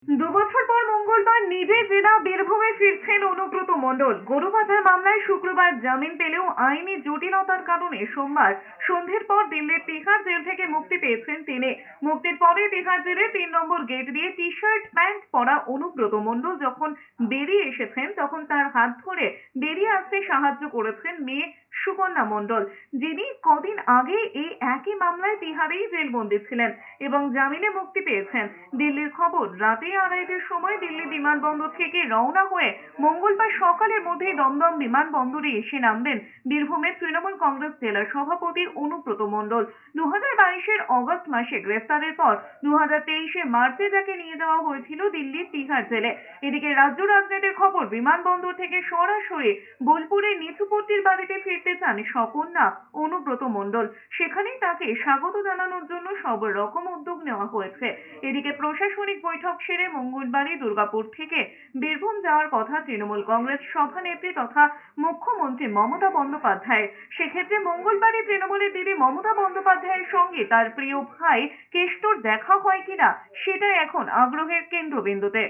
দুবছর পর মঙ্গলবার নিজের জেলা বীরভূমে ফিরছেন অনুব্রত মণ্ডল। গরু পাচার মামলায় শুক্রবার জামিন পেলেও আইনি জটিলতার কারণে সোমবার সন্ধ্যের পর দিল্লির তিহার জেল থেকে মুক্তি পেয়েছেন তিনি। মুক্তির পরে তিহার জেলের 3 নম্বর গেট দিয়ে টি-শার্ট প্যান্ট পরা অনুব্রত মণ্ডল যখন বেরিয়ে এসেছেন, তখন তার হাত ধরে বেরিয়ে আসতে সাহায্য করেছেন মেয়ে সুকন্যা মণ্ডল, যিনি কদিন আগে এই একই মামলায় তিহারেই জেলবন্দি ছিলেন এবং জামিনে মুক্তি পেয়েছেন। দিল্লির খবর, রাতে 2:30টার সময় দিল্লি বিমানবন্দর থেকে রওনা হয়ে মঙ্গলবার সকালের মধ্যে দমদম বিমানবন্দরে এসে নামবেন বীরভূমের তৃণমূল কংগ্রেস জেলা সভাপতি অনুব্রত মণ্ডল। 2022-এর অগস্ট মাসে গ্রেফতারের পর 2023-এ মার্চে তাকে নিয়ে যাওয়া হয়েছিল দিল্লির তিহার জেলে। এদিকে রাজ্য রাজনীতির খবর, বিমানবন্দর থেকে সরাসরি বোলপুরের নিচুপট্টির বাড়িতে ফিরতে চান সকন্যা অনুব্রত মণ্ডল। সেখানেই তাকে স্বাগত জানানোর জন্য সব রকম উদ্যোগ নেওয়া হয়েছে। এদিকে প্রশাসনিক বৈঠক সেরে মঙ্গলবারই দুর্গাপুর থেকে বীরভূম যাওয়ার কথা তৃণমূল কংগ্রেস সভানেত্রী তথা মুখ্যমন্ত্রী মমতা বন্দ্যোপাধ্যায়। সেক্ষেত্রে মঙ্গলবারই তৃণমূলের দিদি মমতা বন্দ্যোপাধ্যায়ের সঙ্গে তার প্রিয় ভাই কেষ্টর দেখা হয় কিনা, সেটাই এখন আগ্রহের কেন্দ্রবিন্দুতে।